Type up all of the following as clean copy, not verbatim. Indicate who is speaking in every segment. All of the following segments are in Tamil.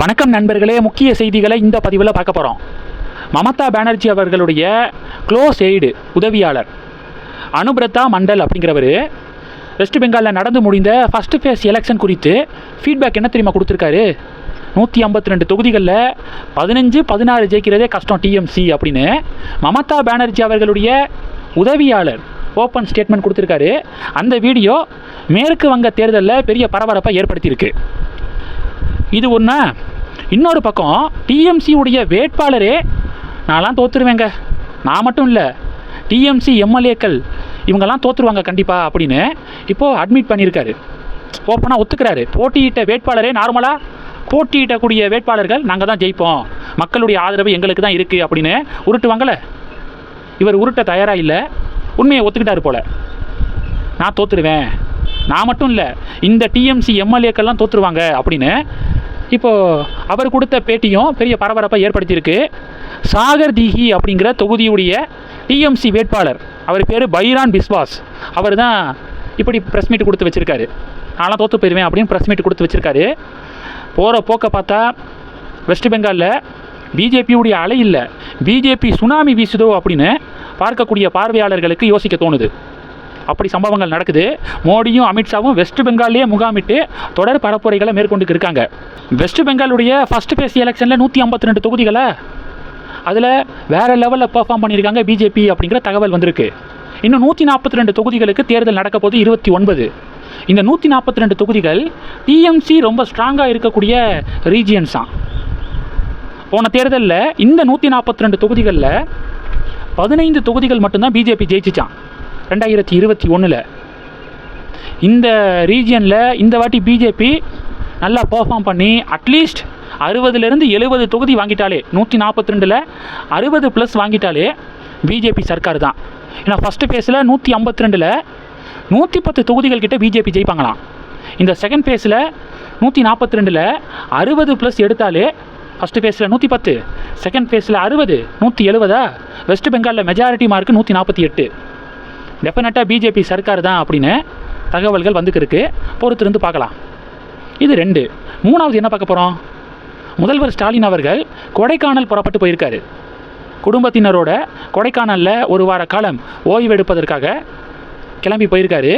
Speaker 1: வணக்கம் நண்பர்களே, முக்கிய செய்திகளை இந்த பதிவில் பார்க்க போகிறோம். மமதா பானர்ஜி அவர்களுடைய க்ளோஸ் எய்டு உதவியாளர் அனுப்ரதா மண்டல் அப்படிங்கிறவர் வெஸ்ட் பெங்காலில் நடந்து முடிந்த ஃபஸ்ட்டு ஃபேஸ் எலெக்ஷன் குறித்து ஃபீட்பேக் என்ன தெரியுமா கொடுத்துருக்காரு? 152 தொகுதிகளில் 15-16 ஜெயிக்கிறதே கஷ்டம் டிஎம்சி அப்படின்னு மமதா பானர்ஜி அவர்களுடைய உதவியாளர் ஓப்பன் ஸ்டேட்மெண்ட் கொடுத்துருக்காரு. அந்த வீடியோ மேற்கு வங்க தேர்தலில் பெரிய பரபரப்பை ஏற்படுத்தியிருக்கு. இது ஒன்றா. இன்னொரு பக்கம் டிஎம்சியுடைய வேட்பாளரே நான்லாம் தோற்றுருவேங்க, நான் மட்டும் இல்லை டிஎம்சி எம்எல்ஏக்கள் இவங்கெல்லாம் தோற்றுருவாங்க கண்டிப்பாக அப்படின்னு இப்போது அட்மிட் பண்ணியிருக்காரு. ஓப்பனாக ஒத்துக்கிறாரு. போட்டியிட்ட வேட்பாளரே நார்மலாக போட்டியிடக்கூடிய வேட்பாளர்கள் நாங்கள் தான் ஜெயிப்போம், மக்களுடைய ஆதரவு எங்களுக்கு தான் இருக்குது அப்படின்னு உருட்டுவாங்கள்ல. இவர் உருட்ட தயாராக இல்லை, உண்மையை ஒத்துக்கிட்டாரு போல். நான் தோற்றுருவேன், நான் மட்டும் இல்லை இந்த டிஎம்சி எம்எல்ஏக்கள்லாம் தோற்றுருவாங்க அப்படின்னு இப்போது அவர் கொடுத்த பேட்டியும் பெரிய பரபரப்பை ஏற்படுத்தியிருக்கு. சாகர் தீஹி அப்படிங்கிற தொகுதியுடைய டிஎம்சி வேட்பாளர், அவர் பேர் பைரான் பிஸ்வாஸ், அவர் தான் இப்படி ப்ரெஸ் மீட் கொடுத்து வச்சுருக்காரு. நான்லாம் தோற்று போயிடுவேன் அப்படின்னு ப்ரெஸ் மீட் கொடுத்து வச்சுருக்காரு. போகிற போக்க பார்த்தா வெஸ்ட் பெங்காலில் பிஜேபியுடைய அலை இல்லை, பிஜேபி சுனாமி வீசுதோ அப்படின்னு பார்க்கக்கூடிய பார்வையாளர்களுக்கு யோசிக்க தோணுது. அப்படி சம்பவங்கள் நடக்குது. மோடியும் அமித்ஷாவும் வெஸ்ட் பெங்கால்லேயே முகாமிட்டு தொடர் பரப்புரைகளை மேற்கொண்டு இருக்காங்க. வெஸ்ட் பெங்காலுடைய ஃபஸ்ட் ஃபேஸ் எலெக்ஷனில் 152 தொகுதிகளை அதில் வேறு லெவலில் பெர்ஃபார்ம் பண்ணியிருக்காங்க பிஜேபி அப்படிங்கிற தகவல் வந்திருக்கு. இன்னும் 142 தொகுதிகளுக்கு தேர்தல் நடக்க போது 29. இந்த 142 தொகுதிகள் டிஎம்சி ரொம்ப ஸ்ட்ராங்காக இருக்கக்கூடிய ரீஜியன்ஸ் தான். போன தேர்தலில் இந்த 142 தொகுதிகளில் 15 தொகுதிகள் மட்டும்தான் பிஜேபி ஜெயிச்சிச்சான் 2021. இந்த ரீஜியனில் இந்த வாட்டி பிஜேபி நல்லா பெர்ஃபார்ம் பண்ணி அட்லீஸ்ட் 60-70 தொகுதி வாங்கிட்டாலே, 142ல் 60+ வாங்கிட்டாலே பிஜேபி சர்க்கார் தான். ஏன்னா ஃபஸ்ட்டு ஃபேஸில் 152ல் 110 தொகுதிகள் கிட்ட பிஜேபி ஜெயிப்பாங்களாம். இந்த செகண்ட் ஃபேஸில் 142ல் 60+ எடுத்தாலே ஃபஸ்ட்டு ஃபேஸில் 110, செகண்ட் ஃபேஸில் 60, 170. வெஸ்ட் பெங்காலில் மெஜாரிட்டி மார்க்கு 148. டெஃபினட்டாக பிஜேபி சர்க்கார் தான் அப்படின்னு தகவல்கள் வந்துக்கிருக்கு. பொறுத்திருந்து பார்க்கலாம். இது 2. 3வது என்ன பார்க்க போகிறோம்? முதல்வர் ஸ்டாலின் அவர்கள் கொடைக்கானல் புறப்பட்டு போயிருக்காரு. குடும்பத்தினரோட கொடைக்கானலில் ஒரு வார காலம் ஓய்வெடுப்பதற்காக கிளம்பி போயிருக்காரு.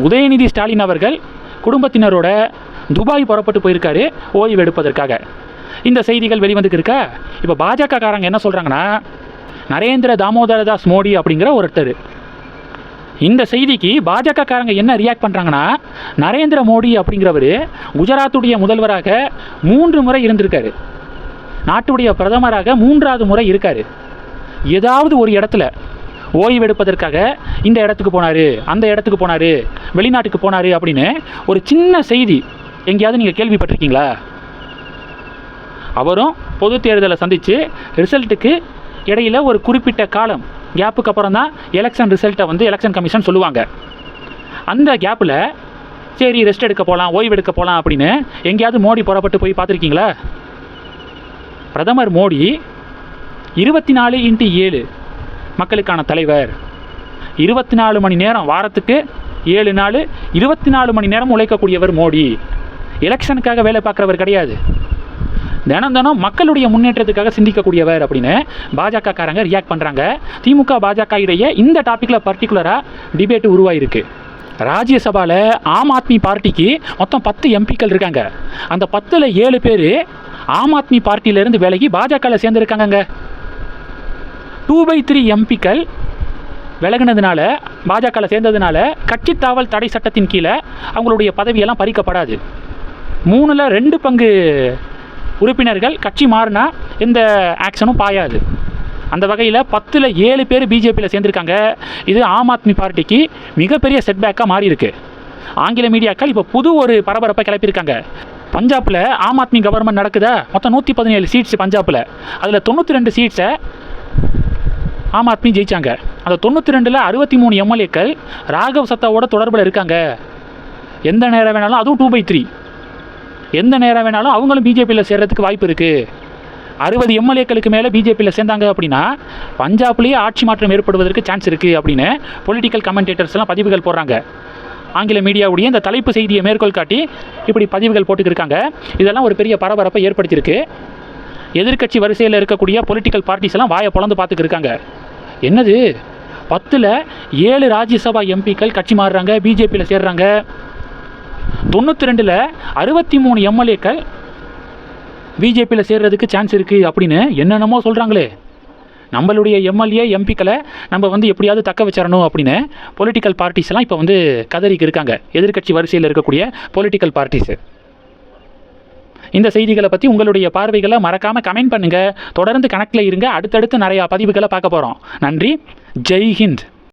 Speaker 1: உதயநிதி ஸ்டாலின் அவர்கள் குடும்பத்தினரோட துபாய் புறப்பட்டு போயிருக்காரு ஓய்வெடுப்பதற்காக. இந்த செய்திகள் வெளிவந்துக்கிருக்கா. இப்போ பாஜக காரங்க என்ன சொல்கிறாங்கன்னா, நரேந்திர தாமோதரதாஸ் மோடி அப்படிங்கிற ஒருத்தர். இந்த செய்திக்கு பாஜக காரங்க என்ன ரியாக்ட் பண்ணுறாங்கன்னா, நரேந்திர மோடி அப்படிங்கிறவர் குஜராத்துடைய முதல்வராக 3 முறை இருந்திருக்காரு, நாட்டுடைய பிரதமராக 3வது முறை இருக்கார். ஏதாவது ஒரு இடத்துல ஓய்வெடுப்பதற்காக இந்த இடத்துக்கு போனார், அந்த இடத்துக்கு போனார், வெளிநாட்டுக்கு போனார் அப்படின்னு ஒரு சின்ன செய்தி எங்கேயாவது நீங்கள் கேள்விப்பட்டிருக்கீங்களா? அவரும் பொது தேர்தலை சந்தித்து ரிசல்ட்டுக்கு இடையில் ஒரு குறிப்பிட்ட காலம் கேப்புக்கு அப்புறம் தான் எலெக்ஷன் ரிசல்ட்டை எலெக்ஷன் கமிஷன் சொல்லுவாங்க. அந்த கேப்பில் சரி ரெஸ்ட் எடுக்க போகலாம், ஓய்வு எடுக்க போகலாம் அப்படின்னு எங்கேயாவது மோடி புறப்பட்டு போய் பார்த்துருக்கீங்களா? பிரதமர் மோடி 24x7 மக்களுக்கான தலைவர். 24 மணி நேரம், வாரத்துக்கு 7 நாள் 24 மணி நேரம் உழைக்கக்கூடியவர் மோடி. எலெக்ஷனுக்காக வேலை பார்க்குறவர் கிடையாது, தினம் தினம் மக்களுடைய முன்னேற்றத்துக்காக சிந்திக்கக்கூடியவர் அப்படின்னு பாஜக காரங்க ரியாக்ட் பண்ணுறாங்க. திமுக பாஜக இடையே இந்த டாப்பிக்கில் பர்டிகுலராக டிபேட்டு உருவாயிருக்கு. ராஜ்யசபாவில் ஆம் ஆத்மி பார்ட்டிக்கு மொத்தம் 10 எம்பிக்கள் இருக்காங்க. அந்த 10ல் 7 பேர் ஆம் ஆத்மி பார்ட்டியிலேருந்து விலகி பாஜகவில் சேர்ந்துருக்காங்கங்க. 2/3 எம்பிக்கள் விலகினதுனால, பாஜகவில் சேர்ந்ததுனால கட்சி தாவல் தடை சட்டத்தின் கீழே அவங்களுடைய பதவியெல்லாம் பறிக்கப்படாது. 3ல் 2 பங்கு உறுப்பினர்கள் கட்சி மாறினா எந்த ஆக்ஷனும் பாயாது. அந்த வகையில் 10ல் 7 பேர் பிஜேபியில் சேர்ந்துருக்காங்க. இது ஆம் ஆத்மி பார்ட்டிக்கு மிகப்பெரிய செட்பேக்காக மாறி இருக்கு. ஆங்கில மீடியாக்கள் இப்போ புது ஒரு பரபரப்பை கிளப்பியிருக்காங்க. பஞ்சாபில் ஆம் ஆத்மி கவர்மெண்ட் நடக்குதா, மொத்தம் 117 சீட்ஸ் பஞ்சாபில். அதில் 92 சீட்ஸை ஆம் ஆத்மி ஜெயித்தாங்க. அந்த 92ல் 63 எம்எல்ஏக்கள் ராகவ் சத்தாவோட தொடர்பில் இருக்காங்க. எந்த நேரம் வேணாலும், அதுவும் 2/3, எந்த நேரம் வேணாலும் அவங்களும் பிஜேபியில் சேர்கிறதுக்கு வாய்ப்பு இருக்குது. 60 எம்எல்ஏக்களுக்கு மேலே பிஜேபியில் சேர்ந்தாங்க அப்படின்னா பஞ்சாப்லேயே ஆட்சி மாற்றம் ஏற்படுவதற்கு சான்ஸ் இருக்குது அப்படின்னு பொலிட்டிக்கல் கமெண்டேட்டர்ஸ் எல்லாம் பதிவுகள் போடுறாங்க. ஆங்கில மீடியாவுடைய இந்த தலைப்பு செய்தியை மேற்கோள் காட்டி இப்படி பதிவுகள் போட்டுக்கிருக்காங்க. இதெல்லாம் ஒரு பெரிய பரபரப்பை ஏற்படுத்தியிருக்கு. எதிர்க்கட்சி வரிசையில் இருக்கக்கூடிய பொலிட்டிக்கல் பார்ட்டிஸ் எல்லாம் வாயை பொளந்து பார்த்துக்கு இருக்காங்க. என்னது 10ல் 7 ராஜ்யசபா எம்பிக்கள் கட்சி மாறுறாங்க, பிஜேபியில் சேர்றாங்க. 92ல் 63 எம்எல்ஏக்கள் பிஜேபியில் சேர்றதுக்கு சான்ஸ் இருக்குது அப்படின்னு என்னென்னமோ சொல்கிறாங்களே. நம்மளுடைய எம்எல்ஏ எம்பிக்களை நம்ம எப்படியாவது தக்க வச்சிடணும் அப்படின்னு பொலிட்டிக்கல் பார்ட்டிஸ்லாம் இப்போ கதறிக்கு இருக்காங்க, எதிர்க்கட்சி வரிசையில் இருக்கக்கூடிய பொலிட்டிக்கல் பார்ட்டிஸு. இந்த செய்திகளை பற்றி உங்களுடைய பார்வைகளை மறக்காமல் கமெண்ட் பண்ணுங்கள். தொடர்ந்து கணக்கில் இருங்க. அடுத்தடுத்து நிறையா பதிவுகளை பார்க்க போகிறோம். நன்றி. ஜெய் ஹிந்த்.